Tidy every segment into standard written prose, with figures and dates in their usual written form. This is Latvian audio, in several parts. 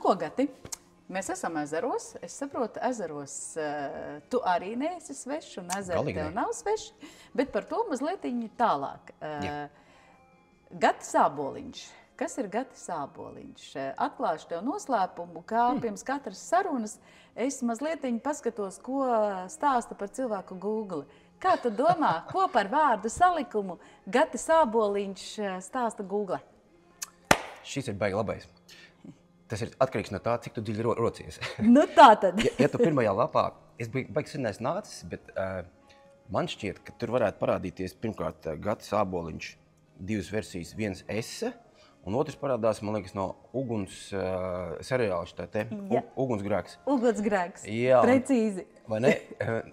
ko, Gati? Mēs esam ezeros. Es saprotu, ezeros tu arī neesi svešs un ezeri tev nav sveši. Bet par to mazliet tālāk. Gatis Āboliņš. Kas ir Gatis Āboliņš? Atklāšu tev noslēpumu, kā pirms katras sarunas es mazliet paskatos, ko stāsta par cilvēku Google. Kā tu domā, ko par vārdu salikumu Gatis Āboliņš stāsta Google? Šis ir baigi labais. Tas ir atkarīgs no tā, cik tu dziļi rocies. Nu tā tad. Ja tu pirmajā lapā, es baigi sen neesmu nācis, bet man šķiet, ka tur varētu parādīties pirmkārt Gatis Āboliņš divas versijas, viens ese, un otrs parādās, man liekas, no uguns seriāla Ugunsgrēks. Ugunsgrēks, jā, precīzi. Vai ne?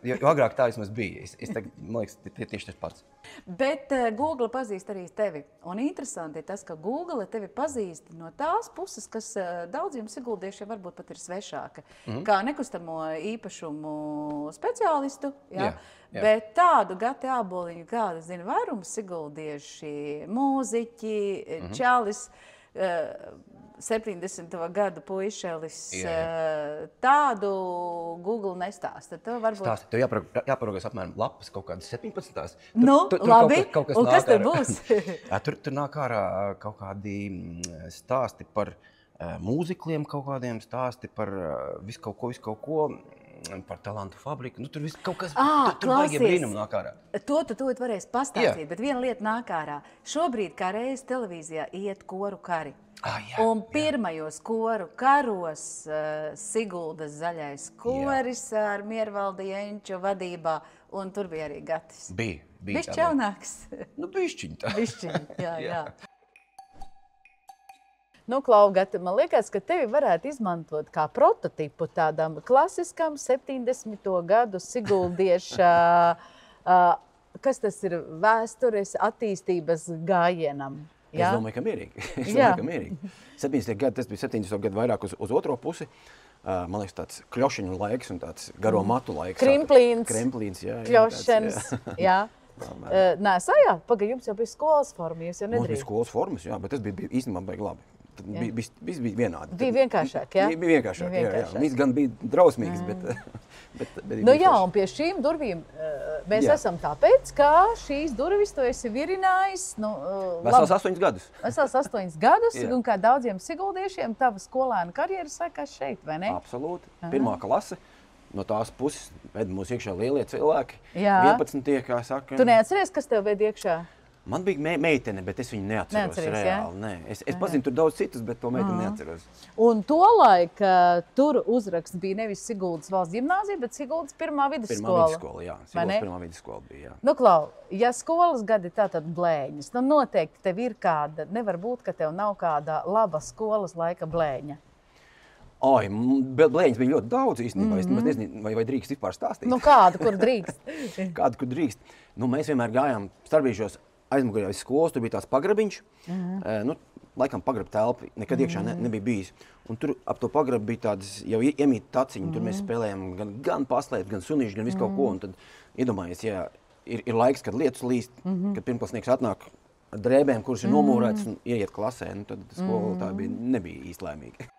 Jo agrāk tā vismaz bija. Es tagad, man liekas, tieši tas pats. Bet Google pazīst arī tevi. Un interesanti ir tas, ka Google tevi pazīst no tās puses, kas daudziem siguldiešiem varbūt pat ir svešāka. Kā nekustamo īpašumu speciālistu. Jā. Bet tādu Gati Āboliņu, kāda zina vairums siguldieši, mūziķi, čalis, 70. gadu puišelis, tādu Google nestāsta. Tev varbūt... Tev jāparaugās apmēram lapas kaut kādas 17. Labi, un kas tur būs? Tur nāk ārā kaut kādi stāsti par mūzikliem, kaut kādiem stāsti par visu kaut ko, par talantu fabriku. Nu, tur viss kaut kas, tur vajag brīnumu nāk ārā. To tu varēsi pastāstīt, bet viena lieta nāk ārā. Šobrīd kā reiz televīzijā iet koru kari. Un pirmajos koru karos Siguldas zaļais koris ar Miervaldi Jenču vadībā, un tur bija arī Gatis. Bija. Bišķi jaunāks. Nu, bišķiņ tā. Bišķiņ, jā. Nu, Klau, Gati, man liekas, ka tevi varētu izmantot kā prototipu tādam klasiskam 70. gadu siguldieša, kas tas ir, vēstures attīstības gājienam. Es domāju, ka mierīgi. 70. gadi, tas bija 70. gadu vairāk uz otro pusi. Man liekas, tāds kļošiņu laiks un tāds garo matu laiks. Kremplīns, jā. Kļošanas, jā. Nē, sajā, jums jau bija skolas forma, jūs jau nedrīkst. Mums bija skolas formas, jā, bet tas bija īstenībā baigi labi. Viss bija vienādi. Bija vienkāršāk, jā? Bija vienkāršāk, jā. Viss gan bija drausmīgs, bet nu jā, un pie šīm durvīm mēs esam tāpēc, ka šīs durvis tu esi virinājis, vesels 8 gadus. Vesels 8 gadus, un kā daudziem siguldiešiem, tava skolēna karjera sākās šeit, vai ne? Absolūti. Pirmā klase. No tās puses ved mūs iekšā lielie cilvēki. 11, kā saka. Tu neatceries, kas tev ved iekšā? Man bija meitene, bet es viņu neatceros reāli. Nē. Es pazinu tur daudz citus, bet to meiteni neatceros. Un tolaik tur uzraksts bija nevis Siguldas valsts ģimnāzija, bet Siguldas pirmā vidusskola. Pirmā vidusskola, jā. Siguldas pirmā vidusskola bija, jā. Nu, Klau, ja skolas gadi tātad blēņas, nu noteikti tev ir kāda, nevar būt, ka tev nav kāda laba skolas laika blēņa. Blēņas bija ļoti daudz īstenībā. Es nezinu, vai drīkst vispār stāstīt. Nu, kādu, kur drīkst? Kādu, kur drīkst. Nu, mēs vienmēr gājām Starvīžos aizmugurē aiz skolas, tur bija tāds pagrabiņš. Laikam pagraba telpa, nekad iekšā nebija bijis. Un tur ap to pagrabu bija tādas jau iemīta taciņi. Tur mēs spēlējām gan paslēpt, gan sunīši, gan visu kaut ko. Un tad iedomājies, ja ir laiks, kad lietus līst, kad pirmklasnieks atnāk ar drēbēm, kuras ir nomūrētas un ieiet klasē, tad skolotāji nebija īsti laimīgi.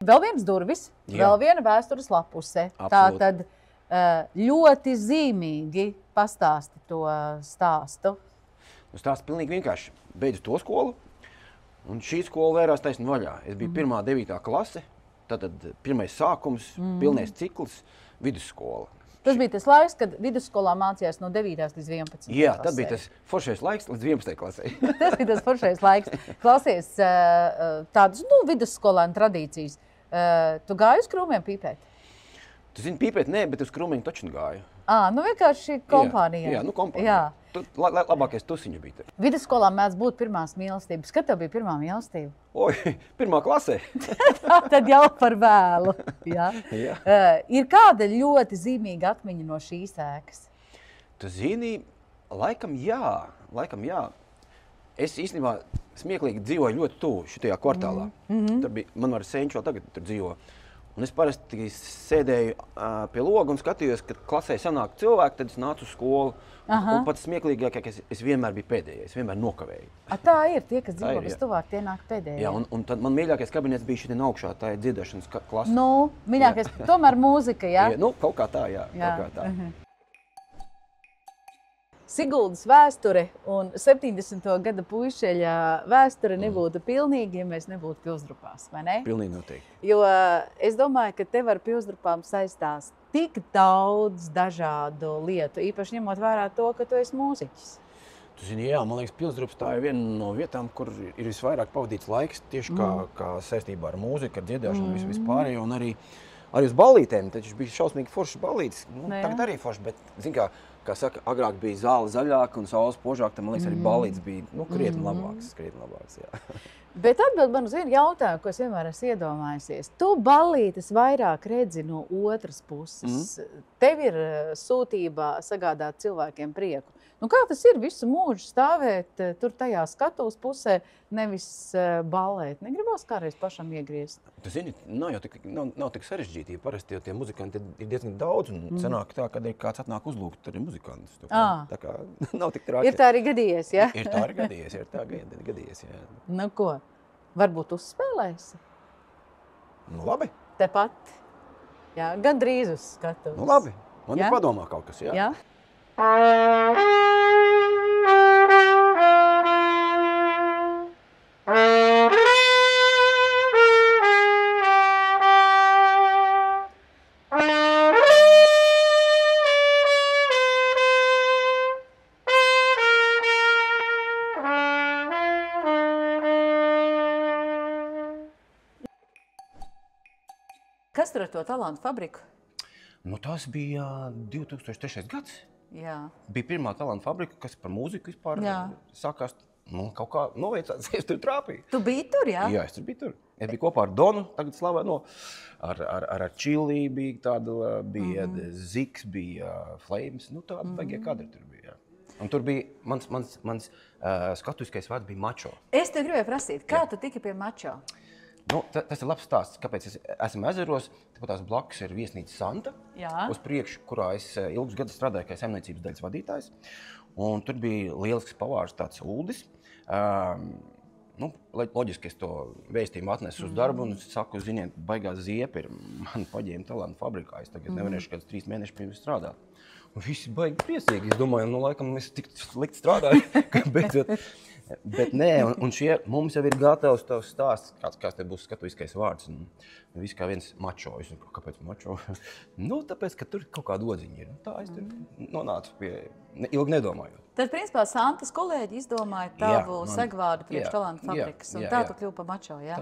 Vēl viens durvis, vēl viena vēstures lapuse. Tātad ļoti zīmīgi pastāsti to stāstu. Stāsts pilnīgi vienkārši. Beidzu to skolu, un šī skola vērās taisni vaļā. Es biju 1. 9. klase, tātad pirmais sākums, pilnais cikls, vidusskola. Tas bija tas laiks, kad vidusskolā mācījās no 9. līdz 11. Jā, tad bija tas foršais laiks līdz 11. klasē. Tas bija tas foršais laiks. Klausies tādas, vidusskolēnu tradīcijas. Tu gāji uz krūmiem pīpēt? Tu zini, pīpēt nē, bet uz krūmiem taču gāju. Vienkārši kompānijā. Jā, kompānijā. Labākais tusiņu bija tur. Vidusskolā mēdz būt pirmās mīlestības. Kad tev bija pirmā mīlestība? 1. klasē. Tad jau par vēlu. Jā. Ir kāda ļoti zīmīga atmiņa no šīs ēkas? Tu zini, laikam jā. Es īstenībā smieklīgi dzīvoju ļoti tuvu šitajā kvartālā. Tur bija, man var Senču vēl tagad tur dzīvo. Un es parasti sēdēju pie loga un skatījos, kad klasē sanāk cilvēki, tad es nācu uz skolu. Un pats smieklīgākais, es vienmēr biju pēdējais, vienmēr nokavēju. Tā ir, tie, kas dzīvo vistuvāk, tie nāk pēdējie. Jā, un tad man mīļākais kabinets bija šitien augšā, tā ir dziedāšanas klase. Nu, mīļākais, tomēr mūzika, jā? Nu, kaut kā tā, jā. Kaut kā tā. Siguldas vēsture un 70. gada puišeļa vēsture nebūtu pilnīga, ja mēs nebūtu Pilsdrupās, vai ne? Pilnīgi noteikti. Jo es domāju, ka tev ar Pilsdrupām saistās tik daudz dažādu lietu, īpaši ņemot vērā to, ka tu esi mūziķis. Tu zini, jā, man liekas, Pilsdrupas tā ir viena no vietām, kur ir visvairāk pavadīts laiks, tieši kā saistībā ar mūziku, ar dziedāšanu, vispārējo, un arī uz ballītēm. Taču bija šausmīgi foršas ballītes. Tagad arī foršas, bet, zini, kā saka, agrāk bija zāle zaļāka un saules požāka, tad, man liekas, arī ballītes bija krietni labākas, jā. Bet atbild man uz vienu jautājumu, ko es vienmēr esmu iedomājusies. Tu ballītes vairāk redzi no otras puses. Tev ir sūtībā sagādāt cilvēkiem prieku. Nu, kā tas ir visu mūžu stāvēt tur tajā skatuves pusē, nevis ballēt? Negribās kādreiz pašam iegriezt? Tu zini, nav tik sarežģīti, jo parasti jau tie muzikanti ir diezgan daudz, un sanāk tā, kad kāds atnāk uzlūgt, tad ir muzikantus. Tā kā nav tik trāki. Ir tā arī gadījies, jā? Ir tā arī gadījies, jā. Nu ko, varbūt uzspēlēsi? Nu labi. Tepat? Jā, gandrīz uz skatuves. Nu labi, man ir padomā kaut kas, jā. Jā? Kas tur ar to talantu fabriku? Nu, tas bija 2003. gads. Jā. Bija pirmā talantu fabrika, kas par mūziku vispār sākās. Nu, kaut kā noveicās, es tur trāpīju. Tu biji tur, jā? Jā, es tur biju tur. Es biju kopā ar Donu, tagad slavē, ar Čilī bija tāda, bija Ziks, bija Flames, nu tāda vajag kadri tur bija, jā. Un tur bija, mans skatuviskais vārds bija Mačo. Es te gribēju prasīt, kā tu tiki pie Mačo? Nu, tas ir labs stāsts, kāpēc esmu ezeros, tāpat tās blakus ir viesnīca Santa, uz priekšu, kurā es ilgus gadus strādāju kā saimniecības daļas vadītājs. Un tur bija lielisks pavārs tāds Uldis. Loģiski es to vēstījumu atnesu uz darbu un saku, ziniet, baigās ziepa ir man paģēma talantu fabrikā. Es tagad nevarēšu kādus 3 mēnešus pie jums strādāt. Un visi baigi priecīgi. Es domāju, nu laikam es tik slikti strādāju, ka beidzot. Bet nē, un mums jau ir gatavs tavs stāsts, kāds te būs skatuviskais vārds. Un viss kā viens Mačo. Es domāju, kāpēc Mačo? Nu, tāpēc, ka tur kaut kāda odziņa ir. Tā es tur nonācu pie, ilgi nedomājot. Tad, principā, Santas kolēģi izdomāja tavu segvārdu priekš talantu fabrikas. Un tā tu kļuvi par Mačo, jā?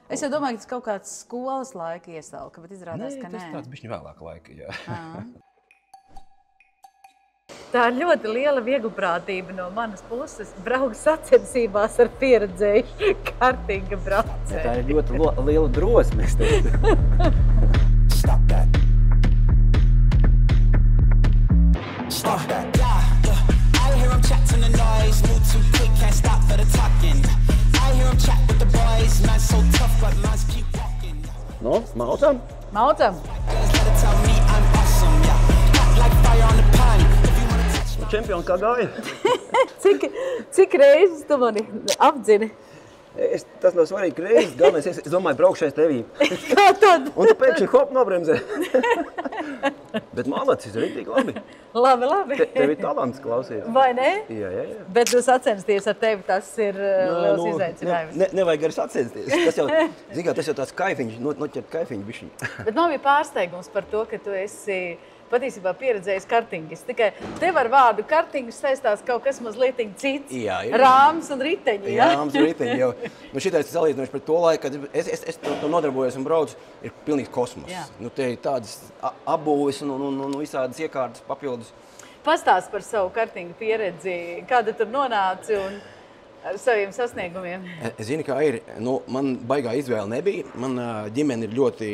Es jau domāju, ka tas kaut kāds skolas laika iesalka, bet izrādās, ka nē. Tas tāds bišķiņ vēlāk laika, jā. Tā ir ļoti liela vieglprātība no manas puses braukt sacensībās ar pieredzējušu kartinga braucēju. Tā ir ļoti liela drosme. Nu, maucam? Maucam. Čempioni, kā gāja? Cik reizes tu mani apdzini? Tas nav svarīgi reizes, galvenais, es domāju, braukšais tevī. Kā tad? Un tu pēkšņi hop nobremzē. Bet malacis, rītīgi labi. Labi. Tev ir talants, klausies. Vai ne? Jā. Bet tu sacensties ar tevi, tas ir liels izaicinājums. Nevajag arī sacensties. Tas jau tāds kaifiņš, noķert kaifiņu bišķiņ. Bet man bija pārsteigums par to, ka tu esi patiesībā pieredzējis kartingis. Tikai tev ar vārdu kartingus saistās kaut kas mazliet cits. Jā. Rāms un riteņi, jā? Rāms un riteņi, jau. Nu, šitais salīdzinoši pret to laiku, kad es to nodarbojos un braucu, ir pilnīgs kosmos. Jā. Nu, te ir tādas apbūves un visādas iekārtas papildus. Pastāst par savu kartingu pieredzi, kāda tur nonāci un ar saviem sasniegumiem. Zini, kā ir. Nu, man baigā izvēle nebija. Man ģimene ir ļoti,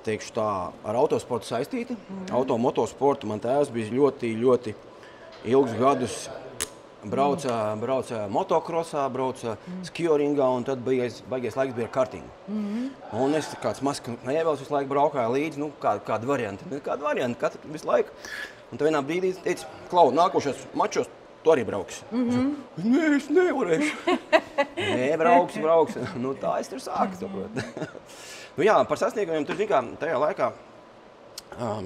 teikšu tā, ar autosportu saistīta. Automotosportu man tēvs bija ļoti ilgus gadus brauca motokrosā, brauca skioringā, un tad baigies laiks bija ar kartingu. Un es kāds mazs Knievels visu laiku braukāju līdzi, nu, kādu variantu, visu laiku. Un tad vienā brīdī teica, Klau, nākošos mačos tu arī brauksi. Nē, es nevarēšu. Nē, brauksi. Nu, tā es tur sāku, saprot. Nu jā, par sasniegumiem tur, tajā laikā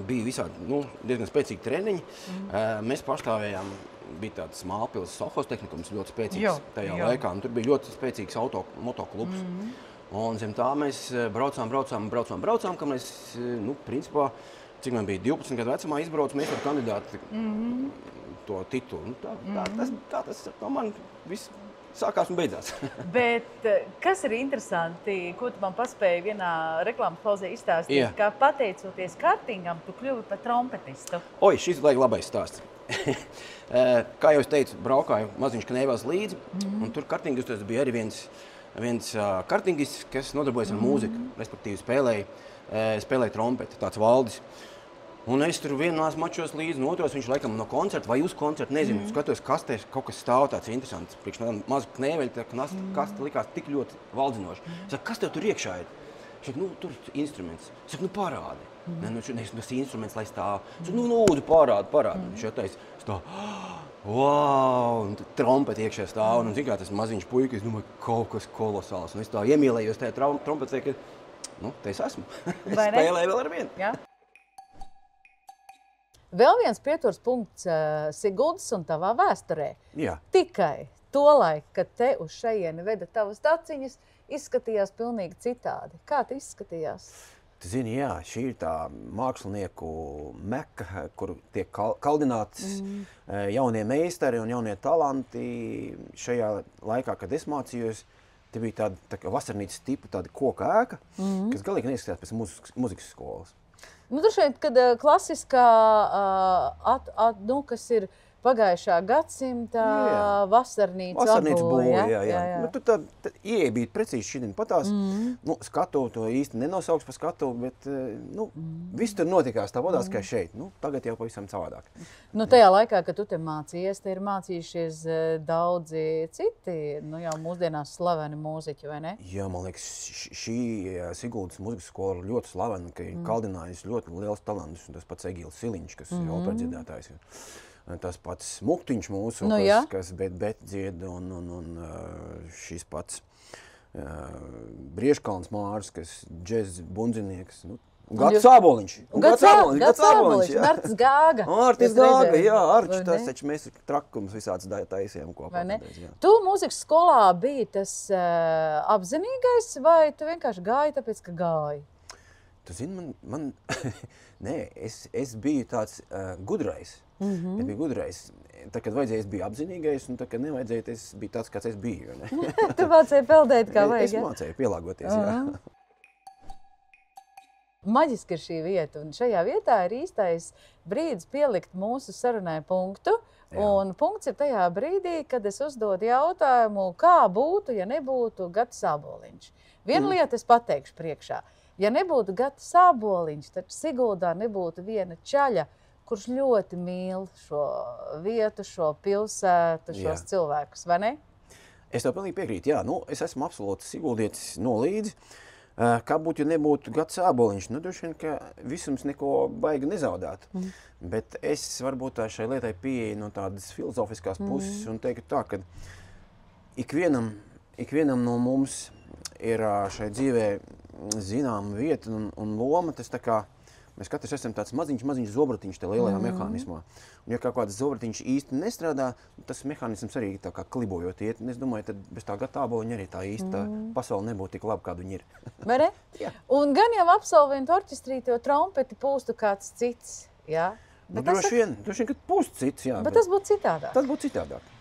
bija visādi, nu, diezgan spēcīgi treniņi. Mēs pārstāvējām, bija tāds Mālpils Sohos tehnikums ļoti spēcīgs tajā laikā. Un tur bija ļoti spēcīgs motoklubs. Un zem tā mēs braucām, ka mēs, nu, principā, cik man bija 12 gadu vecumā izbraucu, mēs ar kandidāti to titulu. Nu, tā tas no man viss sākās un beidzās. Bet kas ir interesanti, ko tu man paspēji vienā reklāmas pauzē izstāstīt, ka pateicoties kartingam, tu kļuvi par trompetistu? Oi, šis ir labais stāsts. Kā jau es teicu, braukāju maziņš Knievels līdzi, un tur kartingistos bija arī viens kartingists, kas nodarbojas ar mūziku, respektīvi spēlēja trompeti, tāds Valdis. Un es tur vienās mačos līdzi, un otros viņš laikam no koncerta vai uz koncerta, nezinu, skatos kastē, kaut kas stāv tāds interesants. Priekš mazu Knieveļu, tā kaste likās tik ļoti valdzinoši. Es saku, kas tev tur iekšā ir? Viņš saka, nu, tur ir instruments. Es saku, nu, parādi. Tas instruments, lai stāv. Es saku, nu, lūdzu, parādi. Viņš attais, stāv, wow, un trompeti iekšā stāv. Un, zin kā, tas maziņš puika, es domāju, kaut kas kolosāls. Un es tā iemīlējos tajā trompetē, ka, nu, te es esmu. Es spēlēju vēl ar vienu. Jā. Vēl viens pieturas punkts Siguldas un tavā vēsturē. Jā. Tikai tolaik, kad te uz šejieni veda tavas taciņas, izskatījās pilnīgi citādi. Kā tu izskatījās? Tu zini, jā, šī ir tā mākslinieku meka, kur tiek kaldināts jaunie meistari un jaunie talanti. Šajā laikā, kad es mācījos, te bija tāda vasarnīcas tipa, tāda koka ēka, kas galīgi neizskatījās pēc mūzikas skolas. Nu, tur šeit, kad klasiskā, kas ir pagājušā gadsimta vasarnīca būja. Jā. Nu, tur tā ieeja bija precīzi šodien patās. Nu, skatuvu to īsti nenosauks par skatuvu, bet nu, viss tur notikās tāpatās kā šeit. Nu, tagad jau pavisam savādāk. Nu, tajā laikā, kad tu te mācījies, te ir mācījušies daudzi citi, nu, jau mūsdienās slaveni mūziķi, vai ne? Jā, man liekas, šī Siguldas mūzikas skola ļoti slavena, ka ir kaldinājusi ļoti liels talants. Tas pats Egīls Siliņš, kas ir operadziedātājs. Tas pats Muktiņš mūsu, kas bet dzied, un šis pats Brieškalns Mārs, kas džez bundzinieks. Nu, Gatis Āboliņš. Gatis Āboliņš, Martis Gāga. Martis Gāga, jā, Arčs, tas taču mēs trakums visāds taisījām kopā. Tu mūzikas skolā biji tas apzinīgais, vai tu vienkārši gāji tāpēc, ka gāji? Tu zini, nē, es biju tāds gudrais. Es biju gudrais. Tā, kad vajadzēja, es biju apzinīgais, un tā, kad nevajadzēja, es biju tāds, kāds es biju. Tu mācēji peldēt, kā vajag, Es mācēju pielāgoties, jā. Maģiski ir šī vieta, un šajā vietā ir īstais brīdis pielikt mūsu sarunai punktu. Un punkts ir tajā brīdī, kad es uzdodu jautājumu, kā būtu, ja nebūtu Gatis Āboliņš. Vienu lietu es pateikšu priekšā. Ja nebūtu Gatis Āboliņš, tad Siguldā nebūtu viena čaļa, kurš ļoti mīl šo vietu, šo pilsētu, šos cilvēkus, vai ne? Es tev pilnīgi piekrītu, jā. Nu, es esmu absolūti siguldietis no līdzi. Kā būtu, ja nebūtu Gatis Āboliņš? Nu, droši vien, ka visums neko baigi nezaudētu. Bet es varbūt šai lietai pieeju no tādas filozofiskās puses un teiktu tā, ka ikvienam no mums ir šai dzīvē zināma vieta un loma. Tas tā kā mēs katrs esam tāds maziņš zobratiņš te lielajā mehānismā. Un ja kaut kāds zobratiņš īsti nestrādā, tas mehānisms arī tā kā klibojot iet. Un es domāju, tad bez tā Gata Āboliņa arī tā īsta pasaule nebūtu tik laba, kāda viņa ir. Vai ne? Jā. Un gan jau absolventu orķestrī to trompeti pūstu kāds cits, jā? Nu, droši vien, ka pūst cits, jā. Bet tas būtu citādāk. Tas būtu citādāk.